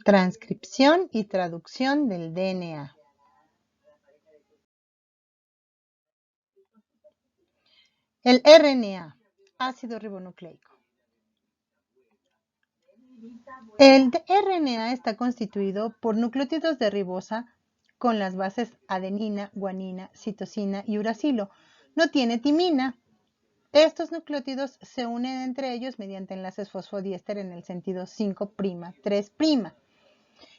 Transcripción y traducción del DNA. El RNA, ácido ribonucleico. El RNA está constituido por nucleótidos de ribosa con las bases adenina, guanina, citosina y uracilo. No tiene timina. Estos nucleótidos se unen entre ellos mediante enlaces fosfodiéster en el sentido 5'3'.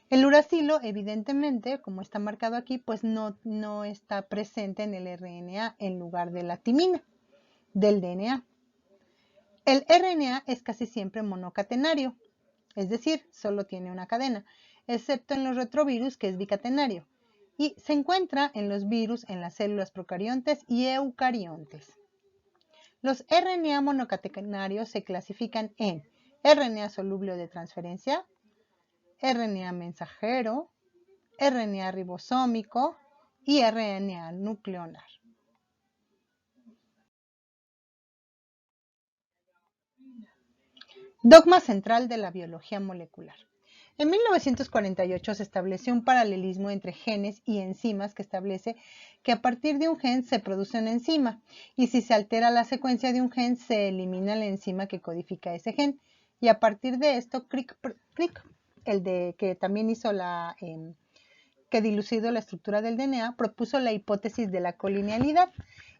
El uracilo, evidentemente, como está marcado aquí, pues no está presente en el RNA en lugar de la timina del DNA. El RNA es casi siempre monocatenario, es decir, solo tiene una cadena, excepto en los retrovirus, que es bicatenario, y se encuentra en los virus en las células procariontes y eucariontes. Los RNA monocatenarios se clasifican en RNA soluble de transferencia, RNA mensajero, RNA ribosómico y RNA nucleonar. Dogma central de la biología molecular. En 1948 se estableció un paralelismo entre genes y enzimas que establece que a partir de un gen se produce una enzima y si se altera la secuencia de un gen se elimina la enzima que codifica ese gen. Y a partir de esto, Crick, que también hizo que dilucidó la estructura del DNA, propuso la hipótesis de la colinealidad.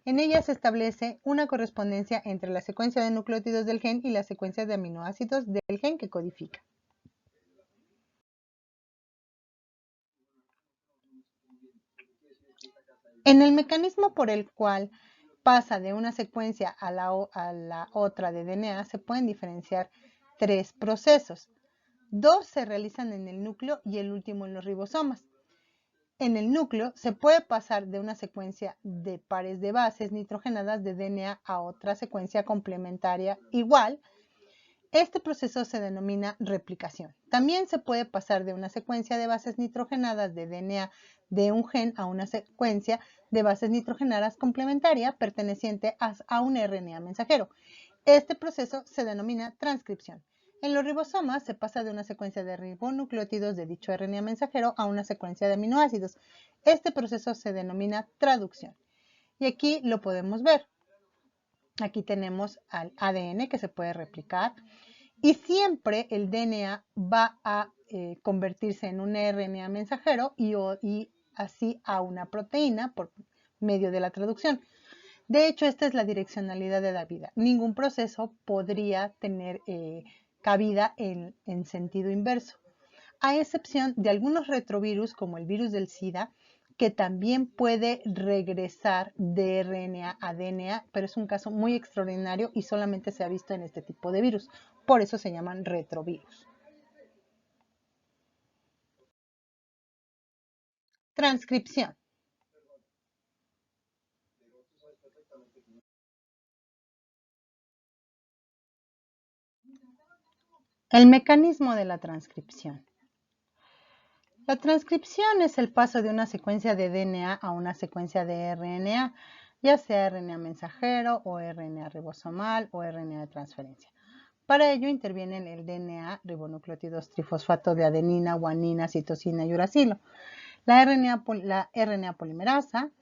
En ella se establece una correspondencia entre la secuencia de nucleótidos del gen y la secuencia de aminoácidos del gen que codifica. En el mecanismo por el cual pasa de una secuencia a la otra de DNA se pueden diferenciar tres procesos. Dos se realizan en el núcleo y el último en los ribosomas. En el núcleo se puede pasar de una secuencia de pares de bases nitrogenadas de DNA a otra secuencia complementaria igual. Este proceso se denomina replicación. También se puede pasar de una secuencia de bases nitrogenadas de DNA de un gen a una secuencia de bases nitrogenadas complementaria perteneciente a un RNA mensajero. Este proceso se denomina transcripción. En los ribosomas se pasa de una secuencia de ribonucleótidos de dicho RNA mensajero a una secuencia de aminoácidos. Este proceso se denomina traducción. Y aquí lo podemos ver. Aquí tenemos al ADN que se puede replicar y siempre el DNA va a convertirse en un RNA mensajero y así a una proteína por medio de la traducción. De hecho, esta es la direccionalidad de la vida. Ningún proceso podría tener cabida en sentido inverso, a excepción de algunos retrovirus como el virus del SIDA, que también puede regresar de RNA a DNA, pero es un caso muy extraordinario y solamente se ha visto en este tipo de virus. Por eso se llaman retrovirus. Transcripción. El mecanismo de la transcripción. La transcripción es el paso de una secuencia de DNA a una secuencia de RNA, ya sea RNA mensajero o RNA ribosomal o RNA de transferencia. Para ello intervienen el DNA, ribonucleótidos trifosfato de adenina, guanina, citosina y uracilo, la RNA polimerasa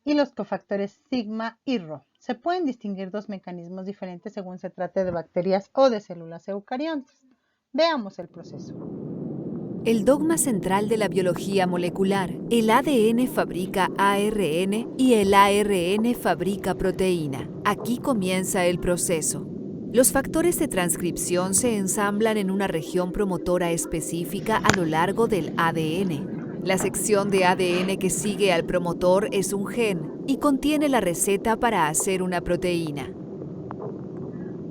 y los cofactores sigma y Rho. Se pueden distinguir dos mecanismos diferentes según se trate de bacterias o de células eucariontes. Veamos el proceso. El dogma central de la biología molecular: el ADN fabrica ARN y el ARN fabrica proteína. Aquí comienza el proceso. Los factores de transcripción se ensamblan en una región promotora específica a lo largo del ADN. La sección de ADN que sigue al promotor es un gen y contiene la receta para hacer una proteína.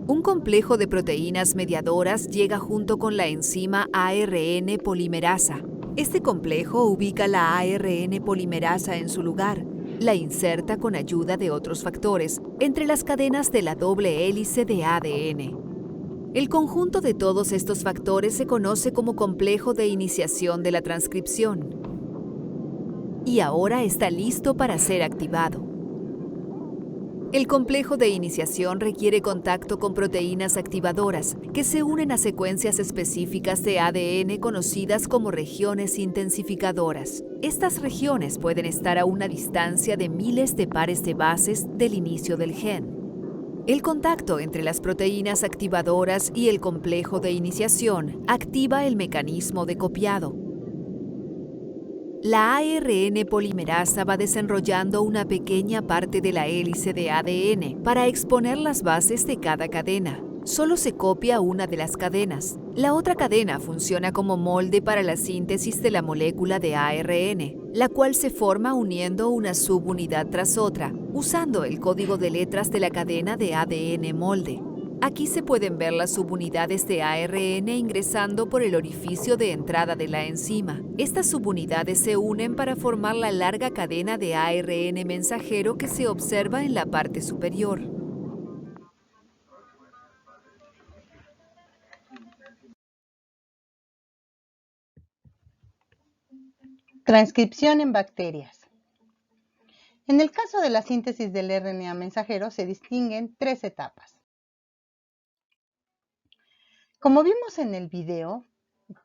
Un complejo de proteínas mediadoras llega junto con la enzima ARN polimerasa. Este complejo ubica la ARN polimerasa en su lugar, la inserta con ayuda de otros factores entre las cadenas de la doble hélice de ADN. El conjunto de todos estos factores se conoce como complejo de iniciación de la transcripción. Y ahora está listo para ser activado. El complejo de iniciación requiere contacto con proteínas activadoras que se unen a secuencias específicas de ADN conocidas como regiones intensificadoras. Estas regiones pueden estar a una distancia de miles de pares de bases del inicio del gen. El contacto entre las proteínas activadoras y el complejo de iniciación activa el mecanismo de copiado. La ARN polimerasa va desenrollando una pequeña parte de la hélice de ADN para exponer las bases de cada cadena. Solo se copia una de las cadenas. La otra cadena funciona como molde para la síntesis de la molécula de ARN, la cual se forma uniendo una subunidad tras otra, usando el código de letras de la cadena de ADN molde. Aquí se pueden ver las subunidades de ARN ingresando por el orificio de entrada de la enzima. Estas subunidades se unen para formar la larga cadena de ARN mensajero que se observa en la parte superior. Transcripción en bacterias. En el caso de la síntesis del RNA mensajero se distinguen tres etapas. Como vimos en el video,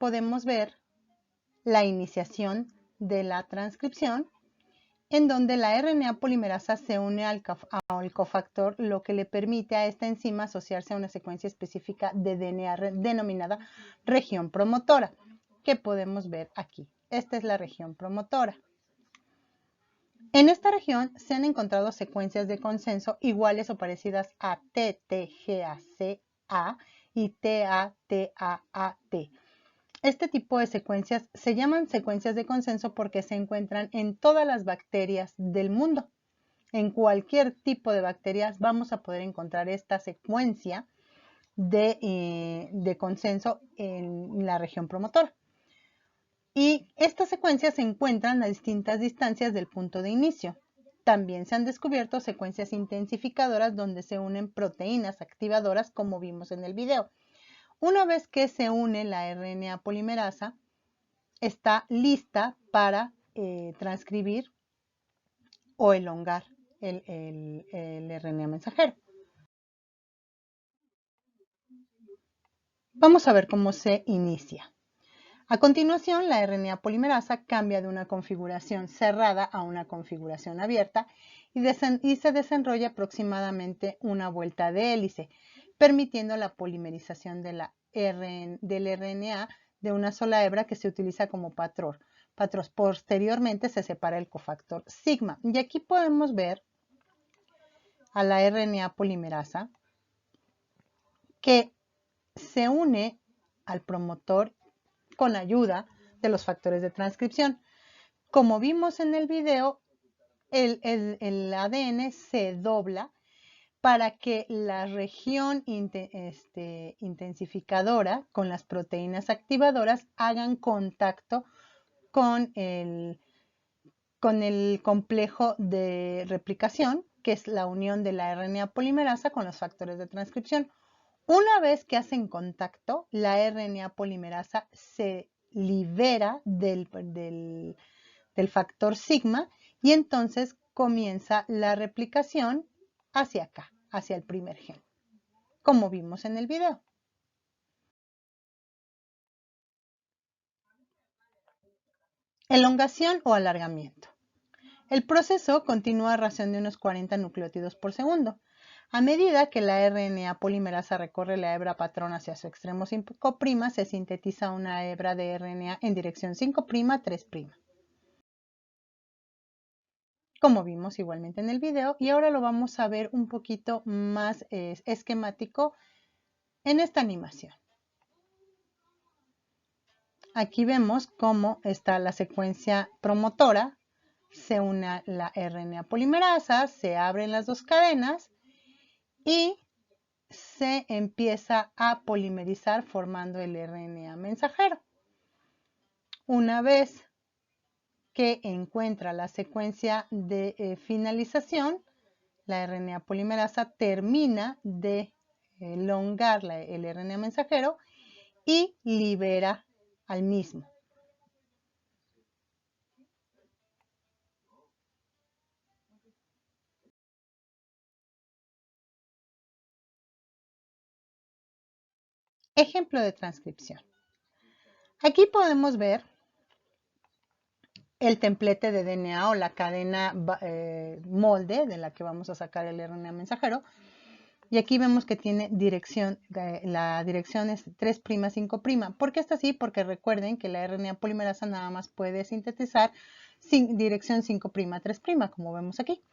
podemos ver la iniciación de la transcripción, en donde la RNA polimerasa se une al cofactor, lo que le permite a esta enzima asociarse a una secuencia específica de DNA denominada región promotora, que podemos ver aquí. Esta es la región promotora. En esta región se han encontrado secuencias de consenso iguales o parecidas a TTGACA y TATAAT. Este tipo de secuencias se llaman secuencias de consenso porque se encuentran en todas las bacterias del mundo. En cualquier tipo de bacterias vamos a poder encontrar esta secuencia de consenso en la región promotora. Y estas secuencias se encuentran a distintas distancias del punto de inicio. También se han descubierto secuencias intensificadoras donde se unen proteínas activadoras, como vimos en el video. Una vez que se une la RNA polimerasa, está lista para transcribir o elongar el RNA mensajero. Vamos a ver cómo se inicia. A continuación, la RNA polimerasa cambia de una configuración cerrada a una configuración abierta y se desenrolla aproximadamente una vuelta de hélice, permitiendo la polimerización del RNA de una sola hebra que se utiliza como patrón. Posteriormente se separa el cofactor sigma. Y aquí podemos ver a la RNA polimerasa que se une al promotor con ayuda de los factores de transcripción. Como vimos en el video, el ADN se dobla para que la región intensificadora con las proteínas activadoras hagan contacto con el complejo de replicación, que es la unión de la RNA polimerasa con los factores de transcripción. Una vez que hacen contacto, la RNA polimerasa se libera del factor sigma y entonces comienza la replicación hacia acá, hacia el primer gen, como vimos en el video. Elongación o alargamiento. El proceso continúa a razón de unos 40 nucleótidos por segundo. A medida que la RNA polimerasa recorre la hebra patrón hacia su extremo 5', se sintetiza una hebra de RNA en dirección 5', 3'. Como vimos igualmente en el video, y ahora lo vamos a ver un poquito más esquemático en esta animación. Aquí vemos cómo está la secuencia promotora, se une la RNA polimerasa, se abren las dos cadenas y se empieza a polimerizar formando el RNA mensajero. Una vez que encuentra la secuencia de finalización, la RNA polimerasa termina de elongar el RNA mensajero y libera al mismo. Ejemplo de transcripción. Aquí podemos ver el templete de DNA o la cadena molde de la que vamos a sacar el RNA mensajero. Y aquí vemos que tiene dirección, la dirección es 3', 5'. ¿Por qué está así? Porque recuerden que la RNA polimerasa nada más puede sintetizar dirección 5', 3', como vemos aquí.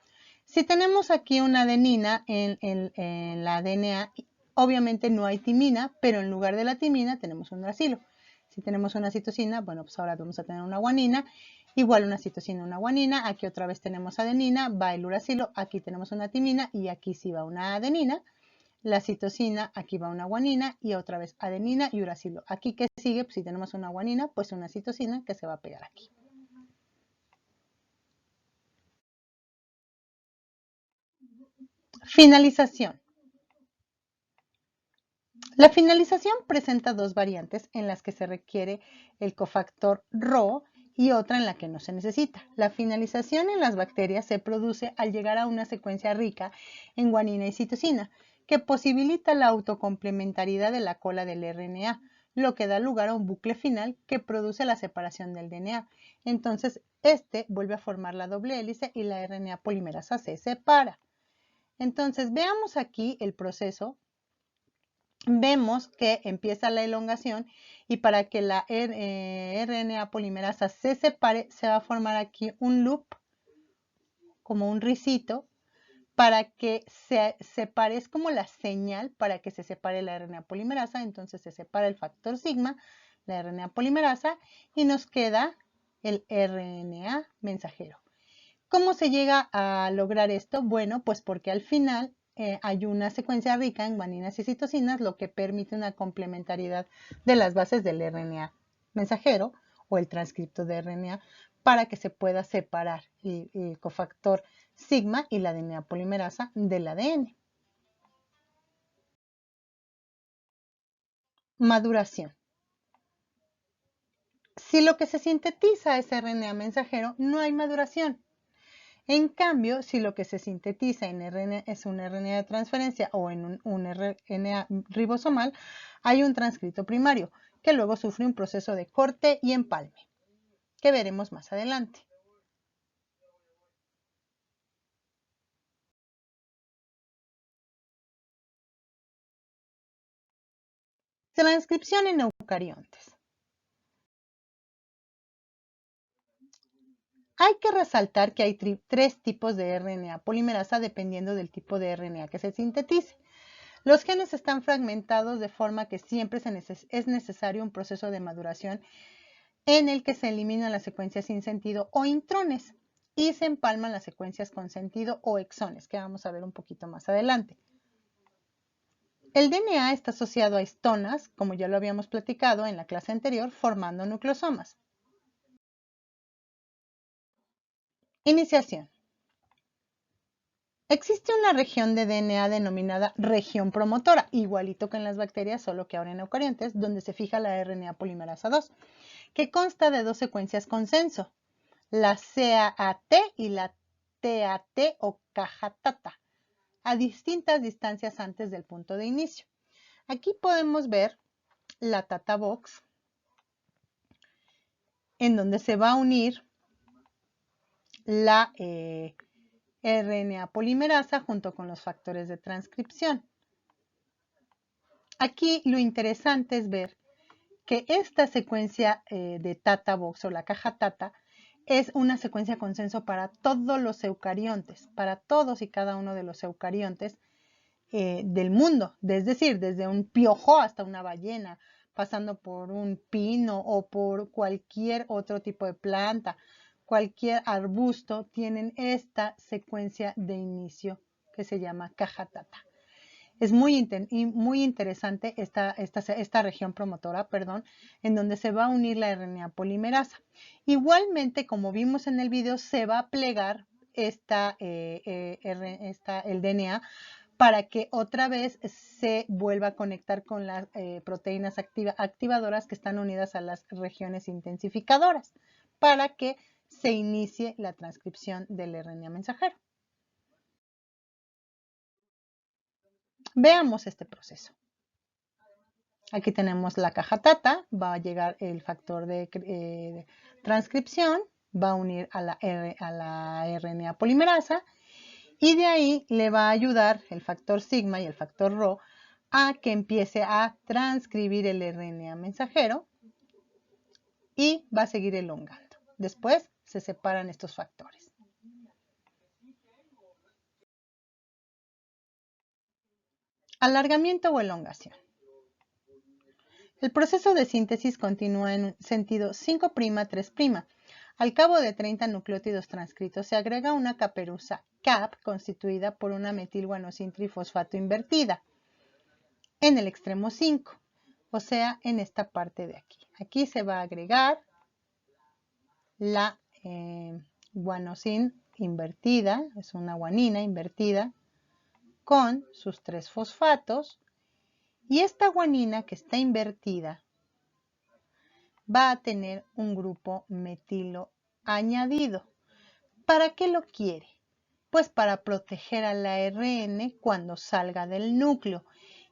Si tenemos aquí una adenina en la DNA, obviamente no hay timina, pero en lugar de la timina tenemos un uracilo. Si tenemos una citosina, bueno, pues ahora vamos a tener una guanina. Igual una citosina, una guanina. Aquí otra vez tenemos adenina, va el uracilo. Aquí tenemos una timina y aquí sí va una adenina. La citosina, aquí va una guanina y otra vez adenina y uracilo. Aquí, ¿qué sigue? Pues si tenemos una guanina, pues una citosina que se va a pegar aquí. Finalización. La finalización presenta dos variantes en las que se requiere el cofactor Rho y otra en la que no se necesita. La finalización en las bacterias se produce al llegar a una secuencia rica en guanina y citosina, que posibilita la autocomplementariedad de la cola del RNA, lo que da lugar a un bucle final que produce la separación del DNA. Entonces, este vuelve a formar la doble hélice y la RNA polimerasa se separa. Entonces, veamos aquí el proceso. Vemos que empieza la elongación y para que la RNA polimerasa se separe, se va a formar aquí un loop, como un risito, para que se separe, es como la señal para que se separe la RNA polimerasa. Entonces se separa el factor sigma, la RNA polimerasa, y nos queda el RNA mensajero. ¿Cómo se llega a lograr esto? Bueno, pues porque al final hay una secuencia rica en guaninas y citosinas, lo que permite una complementariedad de las bases del RNA mensajero o el transcripto de RNA para que se pueda separar el cofactor sigma y la DNA polimerasa del ADN. Maduración. Si lo que se sintetiza es RNA mensajero, no hay maduración. En cambio, si lo que se sintetiza en RNA es un RNA de transferencia o en un RNA ribosomal, hay un transcrito primario que luego sufre un proceso de corte y empalme, que veremos más adelante. Transcripción en eucariontes. Hay que resaltar que hay tres tipos de RNA polimerasa dependiendo del tipo de RNA que se sintetice. Los genes están fragmentados de forma que siempre es necesario un proceso de maduración en el que se eliminan las secuencias sin sentido o intrones y se empalman las secuencias con sentido o exones, que vamos a ver un poquito más adelante. El DNA está asociado a histonas, como ya lo habíamos platicado en la clase anterior, formando nucleosomas. Iniciación. Existe una región de DNA denominada región promotora, igualito que en las bacterias, solo que ahora en eucariontes, donde se fija la RNA polimerasa 2, que consta de dos secuencias consenso, la CAAT y la TAT o caja tata, a distintas distancias antes del punto de inicio. Aquí podemos ver la Tata Box, en donde se va a unir la RNA polimerasa junto con los factores de transcripción. Aquí lo interesante es ver que esta secuencia de Tata Box o la caja Tata es una secuencia consenso para todos los eucariontes, para todos y cada uno de los eucariontes del mundo, es decir, desde un piojo hasta una ballena, pasando por un pino o por cualquier otro tipo de planta, cualquier arbusto, tienen esta secuencia de inicio que se llama caja Tata. Es muy interesante esta región promotora, en donde se va a unir la RNA polimerasa. Igualmente, como vimos en el video, se va a plegar el DNA para que otra vez se vuelva a conectar con las proteínas activadoras que están unidas a las regiones intensificadoras, para que se inicie la transcripción del RNA mensajero. Veamos este proceso. Aquí tenemos la caja TATA, va a llegar el factor de transcripción, va a unir a la RNA polimerasa y de ahí le va a ayudar el factor sigma y el factor Rho a que empiece a transcribir el RNA mensajero y va a seguir elongando. Después se separan estos factores. Alargamiento o elongación. El proceso de síntesis continúa en sentido 5'3'. Al cabo de 30 nucleótidos transcritos se agrega una caperuza CAP constituida por una metilguanosin-trifosfato invertida en el extremo 5, o sea, en esta parte de aquí. Aquí se va a agregar la guanosin invertida, es una guanina invertida con sus 3 fosfatos. Y esta guanina que está invertida va a tener un grupo metilo añadido. ¿Para qué lo quiere? Pues para proteger al ARN cuando salga del núcleo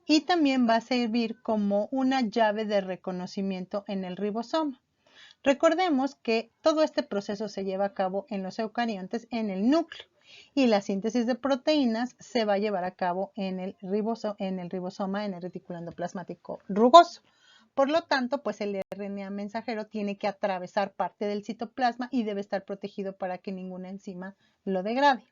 y también va a servir como una llave de reconocimiento en el ribosoma. Recordemos que todo este proceso se lleva a cabo en los eucariontes en el núcleo y la síntesis de proteínas se va a llevar a cabo en el ribosoma, en el retículo endoplasmático rugoso. Por lo tanto, pues el RNA mensajero tiene que atravesar parte del citoplasma y debe estar protegido para que ninguna enzima lo degrade.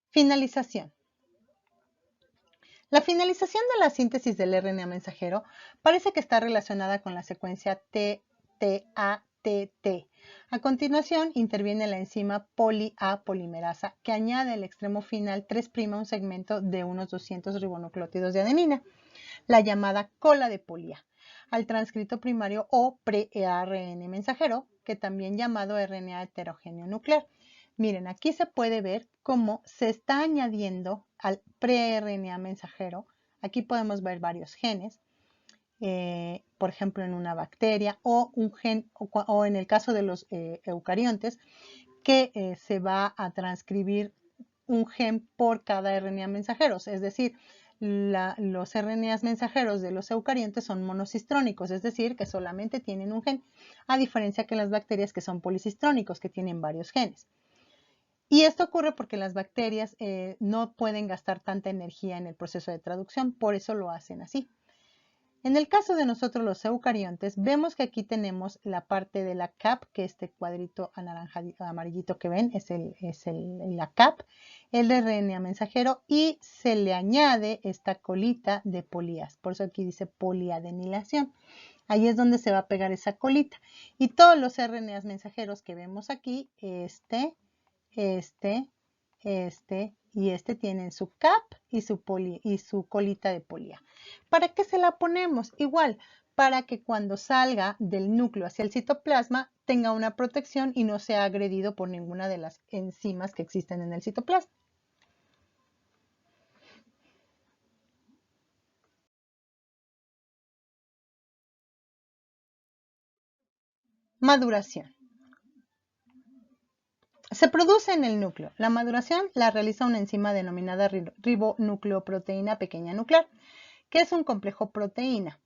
Finalización. La finalización de la síntesis del RNA mensajero parece que está relacionada con la secuencia TTATT. A continuación, interviene la enzima poli-A polimerasa que añade el extremo final 3' a un segmento de unos 200 ribonucleótidos de adenina, la llamada cola de poli-A, al transcrito primario o pre-ARN mensajero, que también llamado RNA heterogéneo nuclear. Miren, aquí se puede ver cómo se está añadiendo al pre-RNA mensajero. Aquí podemos ver varios genes, por ejemplo en una bacteria o un gen, o en el caso de los eucariontes, que se va a transcribir un gen por cada RNA mensajero. Es decir, los RNAs mensajeros de los eucariontes son monocistrónicos, es decir, que solamente tienen un gen, a diferencia que las bacterias que son policistrónicos, que tienen varios genes. Y esto ocurre porque las bacterias no pueden gastar tanta energía en el proceso de traducción, por eso lo hacen así. En el caso de nosotros los eucariontes, vemos que aquí tenemos la parte de la CAP, que este cuadrito anaranjadito, amarillito que ven es la CAP, el RNA mensajero, y se le añade esta colita de polías. Por eso aquí dice poliadenilación. Ahí es donde se va a pegar esa colita. Y todos los RNAs mensajeros que vemos aquí, este y este tienen su cap y su colita de polía. ¿Para qué se la ponemos? Igual, para que cuando salga del núcleo hacia el citoplasma tenga una protección y no sea agredido por ninguna de las enzimas que existen en el citoplasma. Maduración. Se produce en el núcleo. La maduración la realiza una enzima denominada ribonucleoproteína pequeña nuclear, que es un complejo proteína,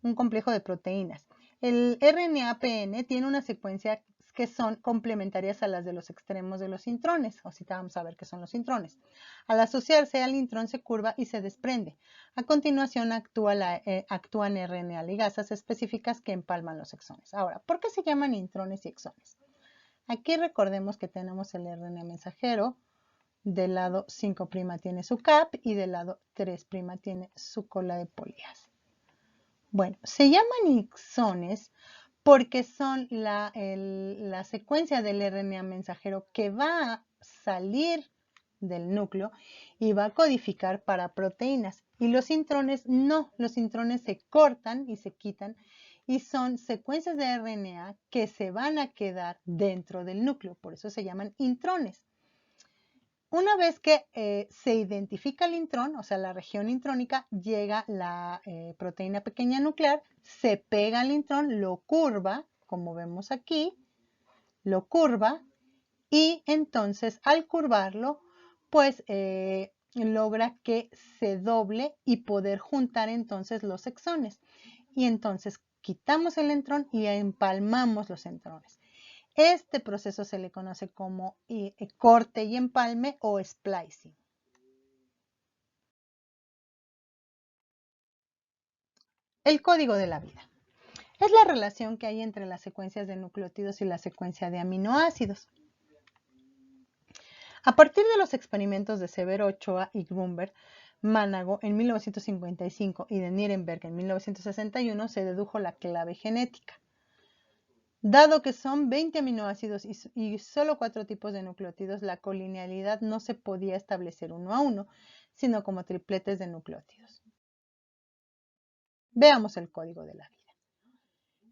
un complejo de proteínas. El RNA-PN tiene una secuencia que son complementarias a las de los extremos de los intrones. Ahorita vamos a ver qué son los intrones. Al asociarse al intrón se curva y se desprende. A continuación actúan RNA ligasas específicas que empalman los exones. Ahora, ¿por qué se llaman intrones y exones? Aquí recordemos que tenemos el RNA mensajero, del lado 5' tiene su CAP y del lado 3' tiene su cola de polías. Bueno, se llaman exones porque son la secuencia del RNA mensajero que va a salir del núcleo y va a codificar para proteínas. Y los intrones no, los intrones se cortan y se quitan y son secuencias de RNA que se van a quedar dentro del núcleo, por eso se llaman intrones. Una vez que se identifica el intrón, o sea, la región intrónica, llega la proteína pequeña nuclear, se pega al intrón, lo curva, como vemos aquí, lo curva, y entonces al curvarlo, pues logra que se doble y poder juntar entonces los exones. Y entonces quitamos el intrón y empalmamos los intrones. Este proceso se le conoce como corte y empalme o splicing. El código de la vida. Es la relación que hay entre las secuencias de nucleótidos y la secuencia de aminoácidos. A partir de los experimentos de Severo Ochoa y Grunberg, Mánago en 1955 y de Nirenberg en 1961 se dedujo la clave genética. Dado que son 20 aminoácidos y solo 4 tipos de nucleótidos, la colinealidad no se podía establecer uno a uno, sino como tripletes de nucleótidos. Veamos el código de la vida.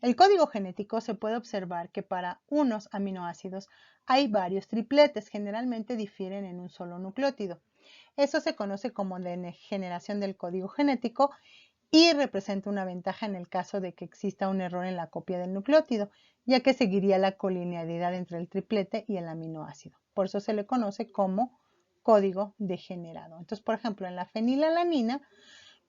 El código genético se puede observar que para unos aminoácidos hay varios tripletes, generalmente difieren en un solo nucleótido. Eso se conoce como degeneración del código genético y representa una ventaja en el caso de que exista un error en la copia del nucleótido, ya que seguiría la colinealidad entre el triplete y el aminoácido. Por eso se le conoce como código degenerado. Entonces, por ejemplo, en la fenilalanina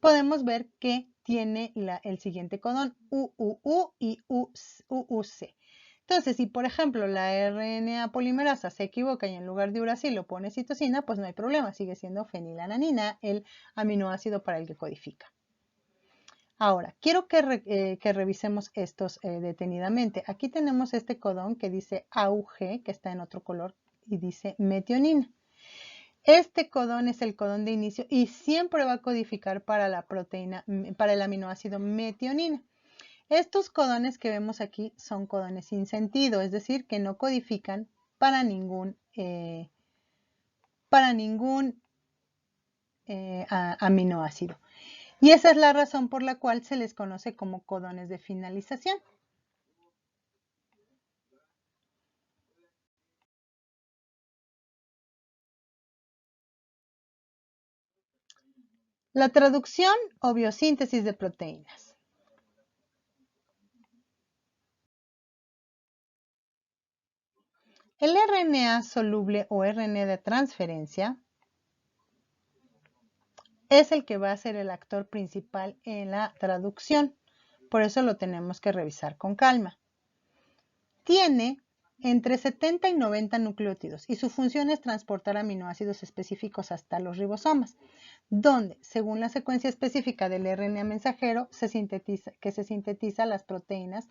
podemos ver que tiene el siguiente codón UUU y UUC. Entonces, si por ejemplo la RNA polimerasa se equivoca y en lugar de uracilo pone citosina, pues no hay problema, sigue siendo fenilalanina el aminoácido para el que codifica. Ahora, quiero que revisemos estos detenidamente. Aquí tenemos este codón que dice AUG, que está en otro color, y dice metionina. Este codón es el codón de inicio y siempre va a codificar para la proteína, para el aminoácido metionina. Estos codones que vemos aquí son codones sin sentido, es decir, que no codifican para ningún aminoácido. Y esa es la razón por la cual se les conoce como codones de finalización. La traducción o biosíntesis de proteínas. El RNA soluble o RNA de transferencia es el que va a ser el actor principal en la traducción. Por eso lo tenemos que revisar con calma. Tiene entre 70 y 90 nucleótidos y su función es transportar aminoácidos específicos hasta los ribosomas, donde, según la secuencia específica del RNA mensajero, se sintetiza las proteínas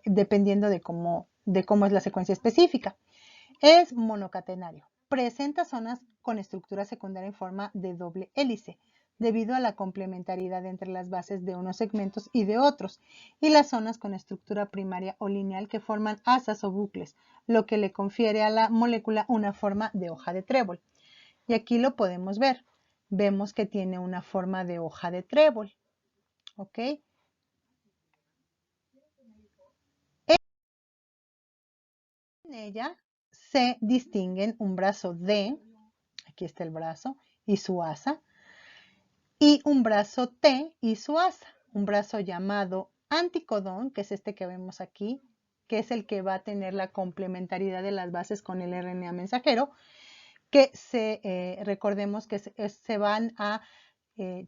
dependiendo de cómo es la secuencia específica. Es monocatenario. Presenta zonas con estructura secundaria en forma de doble hélice, debido a la complementariedad entre las bases de unos segmentos y de otros, y las zonas con estructura primaria o lineal que forman asas o bucles, lo que le confiere a la molécula una forma de hoja de trébol. Y aquí lo podemos ver. Vemos que tiene una forma de hoja de trébol. ¿Ok? En ella se distinguen un brazo D, aquí está el brazo, y su asa, y un brazo T y su asa, un brazo llamado anticodón, que es este que vemos aquí, que es el que va a tener la complementariedad de las bases con el RNA mensajero, que recordemos que se van a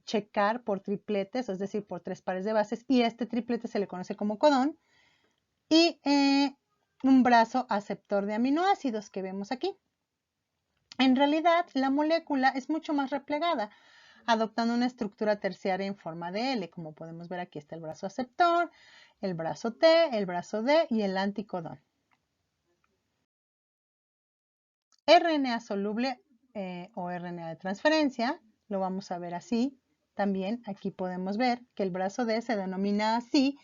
checar por tripletes, es decir, por 3 pares de bases, y este triplete se le conoce como codón, y un brazo aceptor de aminoácidos que vemos aquí. En realidad, la molécula es mucho más replegada, adoptando una estructura terciaria en forma de L. Como podemos ver, aquí está el brazo aceptor, el brazo T, el brazo D y el anticodón. RNA soluble o RNA de transferencia, lo vamos a ver así. También aquí podemos ver que el brazo D se denomina así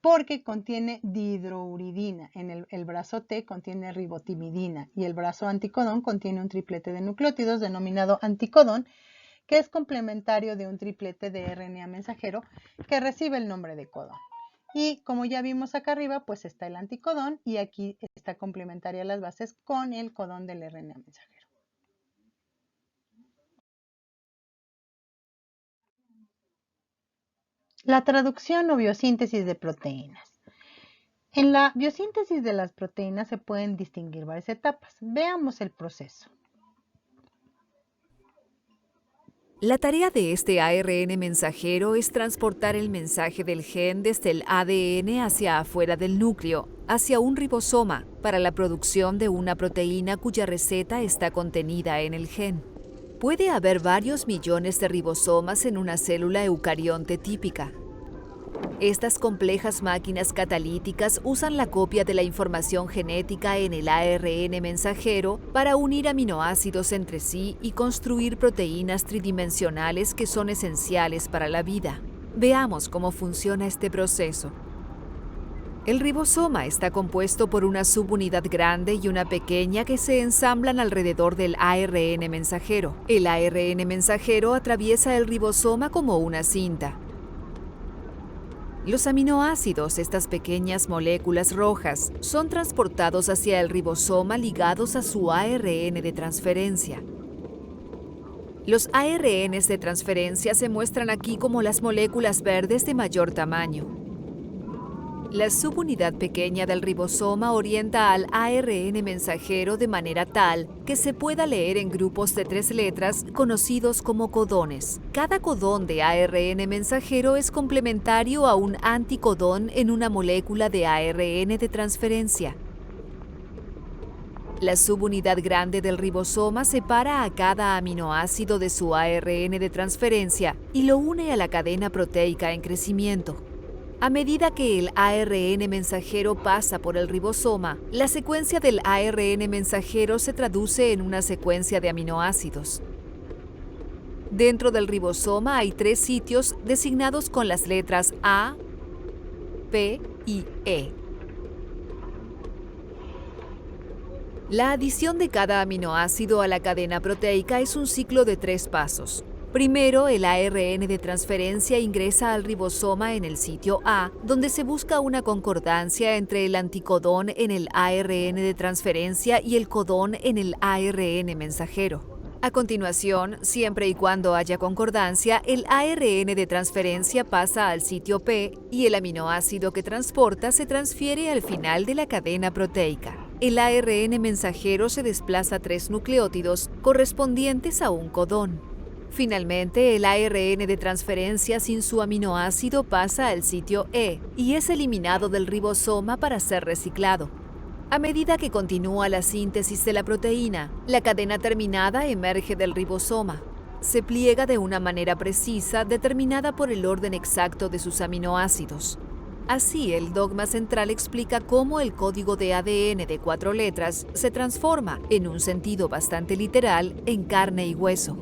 porque contiene dihidrouridina. El brazo T contiene ribotimidina y el brazo anticodón contiene un triplete de nucleótidos denominado anticodón, que es complementario de un triplete de RNA mensajero que recibe el nombre de codón. Y como ya vimos acá arriba, pues está el anticodón y aquí está complementaria las bases con el codón del RNA mensajero. La traducción o biosíntesis de proteínas. En la biosíntesis de las proteínas se pueden distinguir varias etapas. Veamos el proceso. La tarea de este ARN mensajero es transportar el mensaje del gen desde el ADN hacia afuera del núcleo, hacia un ribosoma, para la producción de una proteína cuya receta está contenida en el gen. Puede haber varios millones de ribosomas en una célula eucarionte típica. Estas complejas máquinas catalíticas usan la copia de la información genética en el ARN mensajero para unir aminoácidos entre sí y construir proteínas tridimensionales que son esenciales para la vida. Veamos cómo funciona este proceso. El ribosoma está compuesto por una subunidad grande y una pequeña que se ensamblan alrededor del ARN mensajero. El ARN mensajero atraviesa el ribosoma como una cinta. Los aminoácidos, estas pequeñas moléculas rojas, son transportados hacia el ribosoma ligados a su ARN de transferencia. Los ARNs de transferencia se muestran aquí como las moléculas verdes de mayor tamaño. La subunidad pequeña del ribosoma orienta al ARN mensajero de manera tal que se pueda leer en grupos de 3 letras conocidos como codones. Cada codón de ARN mensajero es complementario a un anticodón en una molécula de ARN de transferencia. La subunidad grande del ribosoma separa a cada aminoácido de su ARN de transferencia y lo une a la cadena proteica en crecimiento. A medida que el ARN mensajero pasa por el ribosoma, la secuencia del ARN mensajero se traduce en una secuencia de aminoácidos. Dentro del ribosoma hay 3 sitios designados con las letras A, P y E. La adición de cada aminoácido a la cadena proteica es un ciclo de 3 pasos. Primero, el ARN de transferencia ingresa al ribosoma en el sitio A, donde se busca una concordancia entre el anticodón en el ARN de transferencia y el codón en el ARN mensajero. A continuación, siempre y cuando haya concordancia, el ARN de transferencia pasa al sitio P y el aminoácido que transporta se transfiere al final de la cadena proteica. El ARN mensajero se desplaza 3 nucleótidos correspondientes a un codón. Finalmente, el ARN de transferencia sin su aminoácido pasa al sitio E y es eliminado del ribosoma para ser reciclado. A medida que continúa la síntesis de la proteína, la cadena terminada emerge del ribosoma. Se pliega de una manera precisa determinada por el orden exacto de sus aminoácidos. Así, el dogma central explica cómo el código de ADN de 4 letras se transforma, en un sentido bastante literal, en carne y hueso.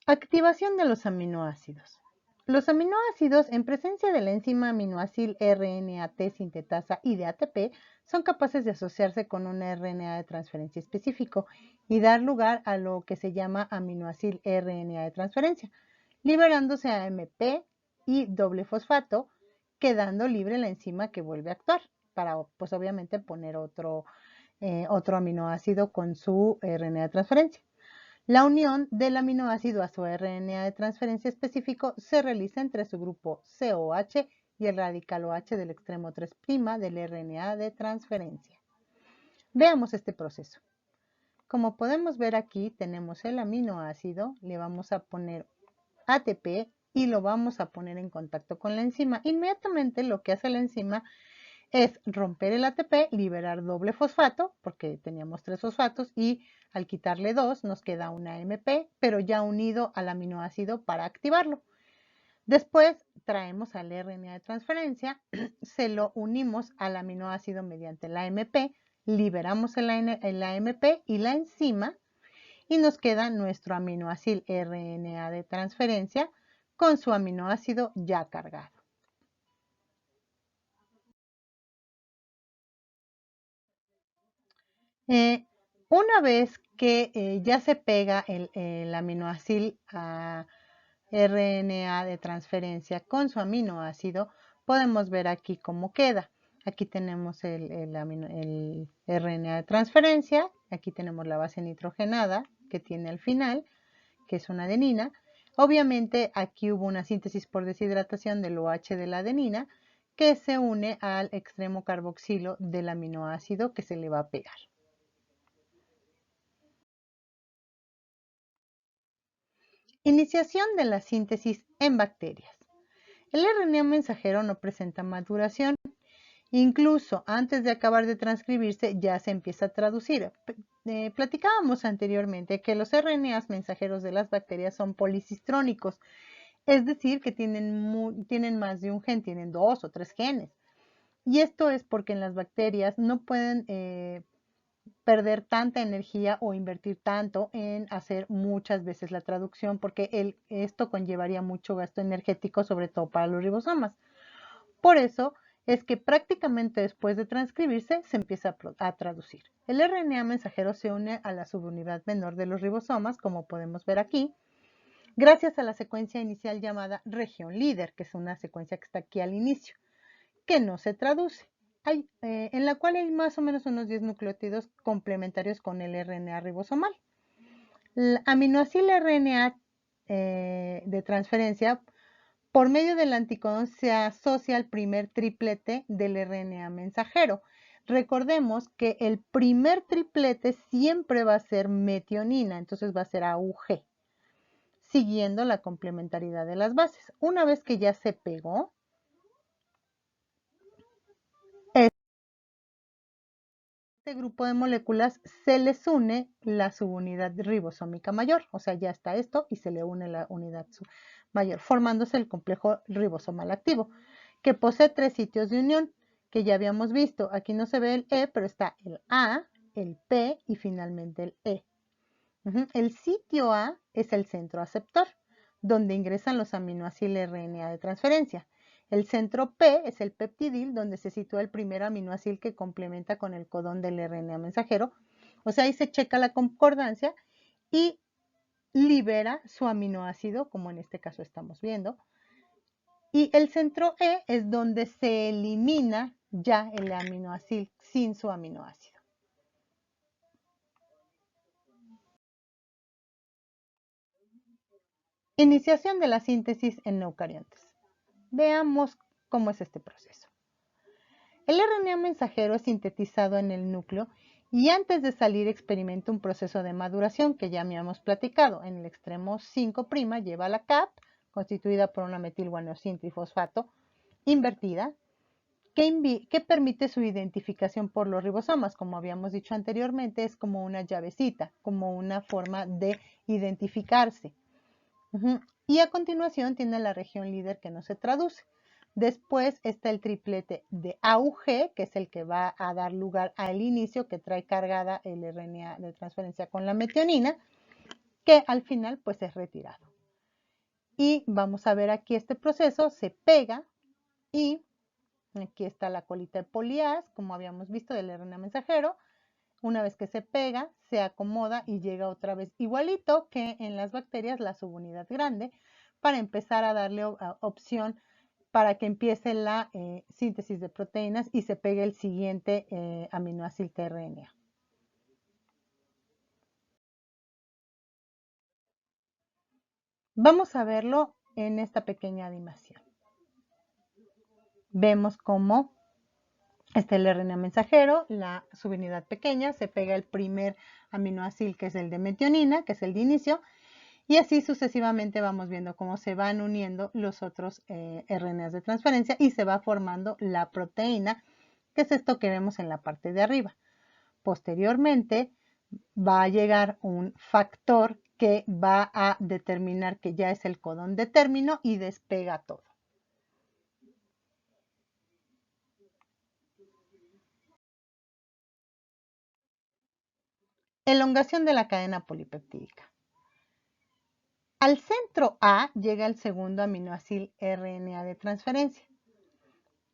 Activación de los aminoácidos. Los aminoácidos, en presencia de la enzima aminoácil RNAT sintetasa y de ATP, son capaces de asociarse con un RNA de transferencia específico y dar lugar a lo que se llama aminoácil RNA de transferencia, liberándose AMP y doble fosfato, quedando libre la enzima que vuelve a actuar para, pues obviamente, poner otro aminoácido con su RNA de transferencia. La unión del aminoácido a su RNA de transferencia específico se realiza entre su grupo COH y el radical OH del extremo 3' del RNA de transferencia. Veamos este proceso. Como podemos ver aquí, tenemos el aminoácido, le vamos a poner ATP y lo vamos a poner en contacto con la enzima. Inmediatamente lo que hace la enzima es romper el ATP, liberar doble fosfato, porque teníamos 3 fosfatos, y al quitarle 2 nos queda una AMP, pero ya unido al aminoácido para activarlo. Después traemos al RNA de transferencia, se lo unimos al aminoácido mediante la AMP, liberamos el AMP y la enzima, y nos queda nuestro aminoácido RNA de transferencia con su aminoácido ya cargado. Una vez que ya se pega el aminoácido a RNA de transferencia con su aminoácido, podemos ver aquí cómo queda. Aquí tenemos el RNA de transferencia, aquí tenemos la base nitrogenada que tiene al final, que es una adenina. Obviamente aquí hubo una síntesis por deshidratación del OH de la adenina que se une al extremo carboxilo del aminoácido que se le va a pegar. Iniciación de la síntesis en bacterias. El RNA mensajero no presenta maduración. Incluso antes de acabar de transcribirse ya se empieza a traducir. Platicábamos anteriormente que los RNAs mensajeros de las bacterias son policistrónicos, es decir, que tienen más de un gen, tienen 2 o 3 genes. Y esto es porque en las bacterias no pueden perder tanta energía o invertir tanto en hacer muchas veces la traducción, porque esto conllevaría mucho gasto energético, sobre todo para los ribosomas. Por eso es que prácticamente después de transcribirse se empieza a traducir. El RNA mensajero se une a la subunidad menor de los ribosomas, como podemos ver aquí, gracias a la secuencia inicial llamada región líder, que es una secuencia que está aquí al inicio, que no se traduce, en la cual hay más o menos unos 10 nucleótidos complementarios con el RNA ribosomal. El aminoácido RNA de transferencia, por medio del anticodón, se asocia al primer triplete del RNA mensajero. Recordemos que el primer triplete siempre va a ser metionina, entonces va a ser AUG, siguiendo la complementariedad de las bases. Una vez que ya se pegó, este grupo de moléculas se les une la subunidad ribosómica mayor, o sea, ya está esto y se le une la unidad mayor, formándose el complejo ribosomal activo, que posee 3 sitios de unión, que ya habíamos visto. Aquí no se ve el E, pero está el A, el P y finalmente el E. El sitio A es el centro aceptor, donde ingresan los aminoácidos RNA de transferencia. El centro P es el peptidil, donde se sitúa el primer aminoácido que complementa con el codón del RNA mensajero. O sea, ahí se checa la concordancia y libera su aminoácido, como en este caso estamos viendo. Y el centro E es donde se elimina ya el aminoácido sin su aminoácido. Iniciación de la síntesis en eucariontes. Veamos cómo es este proceso. El RNA mensajero es sintetizado en el núcleo y antes de salir experimenta un proceso de maduración que ya habíamos platicado. En el extremo 5' lleva la CAP, constituida por una metilguanosina trifosfato invertida, que permite su identificación por los ribosomas. Como habíamos dicho anteriormente, es como una llavecita, como una forma de identificarse. Y a continuación tiene la región líder que no se traduce. Después está el triplete de AUG, que es el que va a dar lugar al inicio, que trae cargada el RNA de transferencia con la metionina, que al final pues es retirado. Y vamos a ver aquí este proceso, se pega y aquí está la colita de polias, como habíamos visto del RNA mensajero. Una vez que se pega, se acomoda y llega otra vez igualito que en las bacterias la subunidad grande para empezar a darle opción para que empiece la síntesis de proteínas y se pegue el siguiente aminoácido tRNA. Vamos a verlo en esta pequeña animación. Vemos cómo está el RNA mensajero, la subunidad pequeña, se pega el primer aminoácido que es el de metionina, que es el de inicio, y así sucesivamente vamos viendo cómo se van uniendo los otros RNAs de transferencia y se va formando la proteína, que es esto que vemos en la parte de arriba. Posteriormente va a llegar un factor que va a determinar que ya es el codón de término y despega todo. Elongación de la cadena polipeptídica. Al centro A llega el segundo aminoácido RNA de transferencia.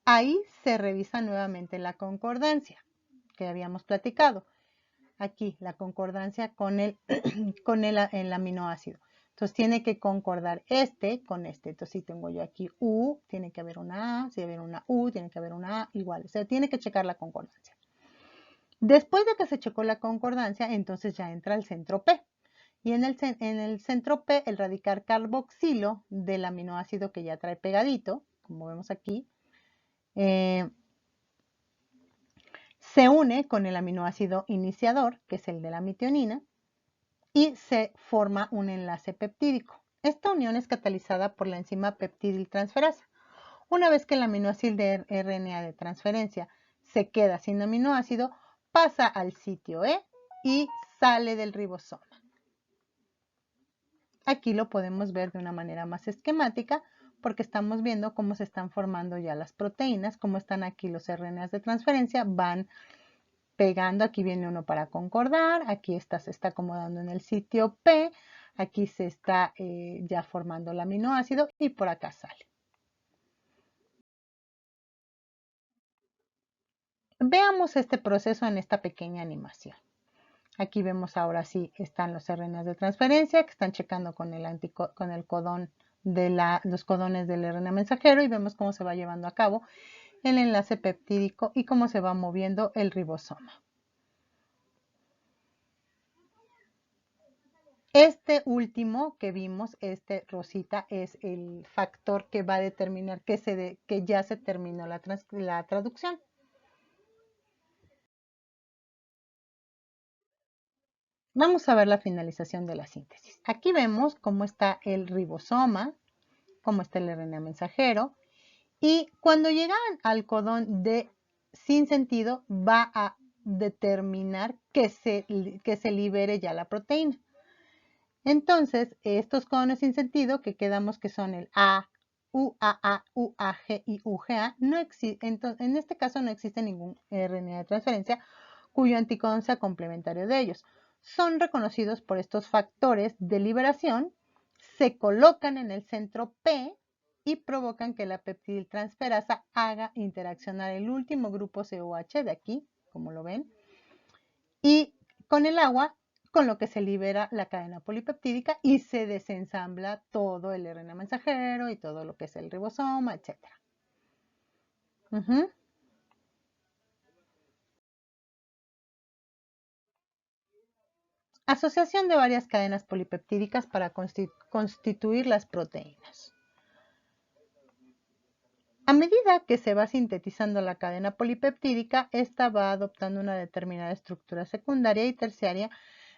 Ahí se revisa nuevamente la concordancia que habíamos platicado. Aquí la concordancia con el aminoácido. Entonces tiene que concordar este con este. Entonces si tengo yo aquí U, tiene que haber una A, si debe haber una U, tiene que haber una A igual. O sea, tiene que checar la concordancia. Después de que se checó la concordancia, entonces ya entra el centro P. Y en el centro P, el radical carboxilo del aminoácido que ya trae pegadito, como vemos aquí, se une con el aminoácido iniciador, que es el de la metionina, y se forma un enlace peptídico. Esta unión es catalizada por la enzima peptidiltransferasa. Una vez que el aminoácido de RNA de transferencia se queda sin aminoácido, pasa al sitio E y sale del ribosoma. Aquí lo podemos ver de una manera más esquemática porque estamos viendo cómo se están formando ya las proteínas, cómo están aquí los RNAs de transferencia, van pegando, aquí viene uno para concordar, aquí se está acomodando en el sitio P, aquí se está ya formando el aminoácido y por acá sale. Veamos este proceso en esta pequeña animación. Aquí vemos ahora sí están los RNAs de transferencia que están checando con el codón los codones del RNA mensajero y vemos cómo se va llevando a cabo el enlace peptídico y cómo se va moviendo el ribosoma. Este último que vimos, este rosita, es el factor que va a determinar que ya se terminó la traducción. Vamos a ver la finalización de la síntesis. Aquí vemos cómo está el ribosoma, cómo está el RNA mensajero, y cuando llegan al codón de sin sentido va a determinar que se libere ya la proteína. Entonces, estos codones sin sentido que quedamos que son el A, UAA, UAG y UGA, en este caso no existe ningún RNA de transferencia cuyo anticodón sea complementario de ellos. Son reconocidos por estos factores de liberación, se colocan en el centro P y provocan que la peptidiltransferasa haga interaccionar el último grupo COH de aquí, como lo ven, y con el agua, con lo que se libera la cadena polipeptídica y se desensambla todo el RNA mensajero y todo lo que es el ribosoma, etc. Asociación de varias cadenas polipeptídicas para constituir las proteínas. A medida que se va sintetizando la cadena polipeptídica, esta va adoptando una determinada estructura secundaria y terciaria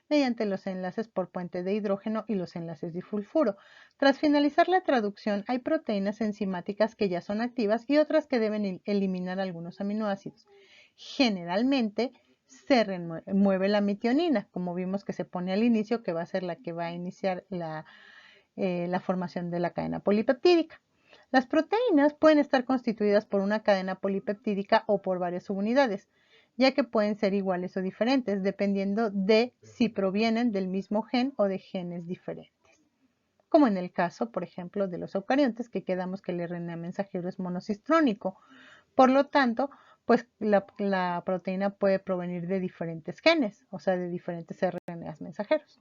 mediante los enlaces por puente de hidrógeno y los enlaces disulfuro. Tras finalizar la traducción, hay proteínas enzimáticas que ya son activas y otras que deben eliminar algunos aminoácidos. Generalmente se remueve la metionina, como vimos que se pone al inicio, que va a ser la que va a iniciar la formación de la cadena polipeptídica. Las proteínas pueden estar constituidas por una cadena polipeptídica o por varias subunidades, ya que pueden ser iguales o diferentes, dependiendo de si provienen del mismo gen o de genes diferentes. Como en el caso, por ejemplo, de los eucariontes, que quedamos que el RNA mensajero es monocistrónico. Por lo tanto, pues la proteína puede provenir de diferentes genes, o sea, de diferentes RNAs mensajeros.